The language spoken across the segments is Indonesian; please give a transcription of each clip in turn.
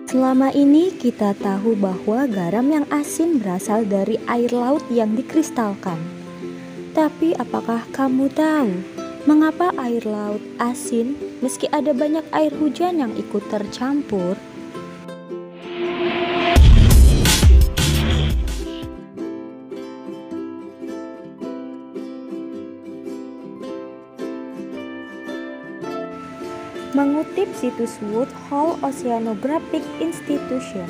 Selama ini kita tahu bahwa garam yang asin berasal dari air laut yang dikristalkan. Tapi apakah kamu tahu mengapa air laut asin meski ada banyak air hujan yang ikut tercampur? Mengutip situs Woodhull Oceanographic Institution,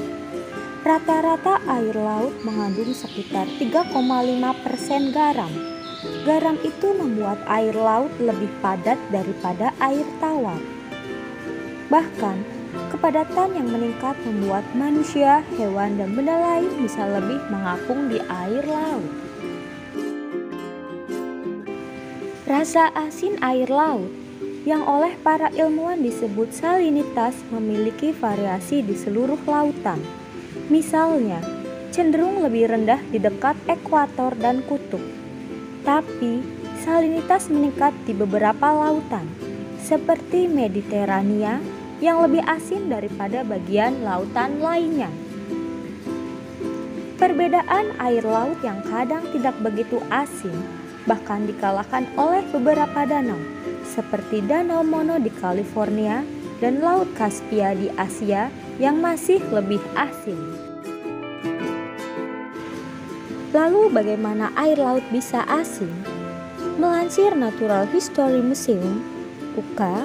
rata-rata air laut mengandung sekitar 3,5% garam. Garam itu membuat air laut lebih padat daripada air tawar. Bahkan, kepadatan yang meningkat membuat manusia, hewan, dan benda lain bisa lebih mengapung di air laut. Rasa asin air laut yang oleh para ilmuwan disebut salinitas memiliki variasi di seluruh lautan. Misalnya, cenderung lebih rendah di dekat ekuator dan kutub. Tapi, salinitas meningkat di beberapa lautan, seperti Mediterania yang lebih asin daripada bagian lautan lainnya. Perbedaan air laut yang kadang tidak begitu asin bahkan dikalahkan oleh beberapa danau, seperti Danau Mono di California dan Laut Kaspia di Asia yang masih lebih asin. Lalu bagaimana air laut bisa asin? Melansir Natural History Museum, UK,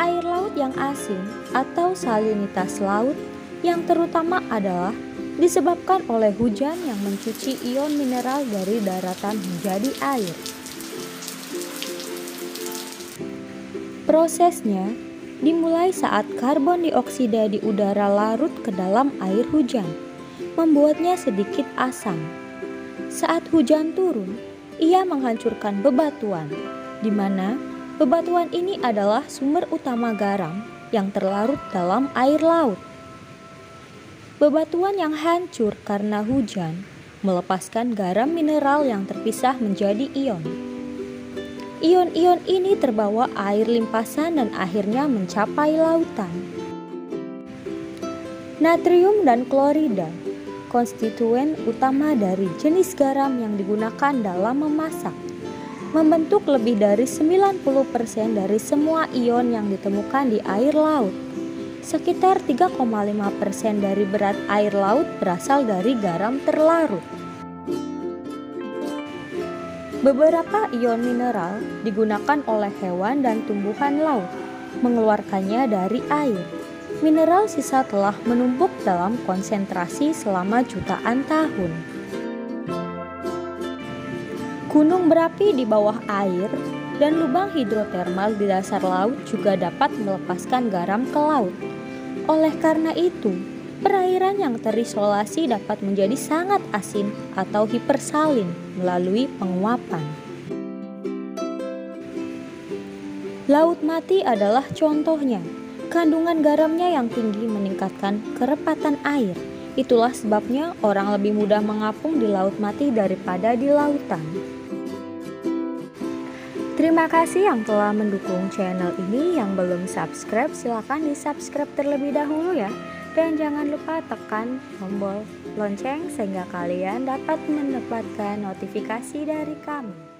air laut yang asin atau salinitas laut yang terutama adalah disebabkan oleh hujan yang mencuci ion mineral dari daratan menjadi air. Prosesnya dimulai saat karbon dioksida di udara larut ke dalam air hujan, membuatnya sedikit asam. Saat hujan turun, ia menghancurkan bebatuan, di mana bebatuan ini adalah sumber utama garam yang terlarut dalam air laut. Bebatuan yang hancur karena hujan melepaskan garam mineral yang terpisah menjadi ion. Ion-ion ini terbawa air limpasan dan akhirnya mencapai lautan. Natrium dan klorida, konstituen utama dari jenis garam yang digunakan dalam memasak, membentuk lebih dari 90% dari semua ion yang ditemukan di air laut. Sekitar 3,5% dari berat air laut berasal dari garam terlarut. Beberapa ion mineral digunakan oleh hewan dan tumbuhan laut, mengeluarkannya dari air. Mineral sisa telah menumpuk dalam konsentrasi selama jutaan tahun. Gunung berapi di bawah air dan lubang hidrotermal di dasar laut juga dapat melepaskan garam ke laut. Oleh karena itu, perairan yang terisolasi dapat menjadi sangat asin atau hipersalin melalui penguapan. Laut mati adalah contohnya. Kandungan garamnya yang tinggi meningkatkan kerepatan air. Itulah sebabnya orang lebih mudah mengapung di laut mati daripada di lautan. Terima kasih yang telah mendukung channel ini. Yang belum subscribe, silahkan di-subscribe terlebih dahulu ya. Dan jangan lupa tekan tombol lonceng sehingga kalian dapat mendapatkan notifikasi dari kami.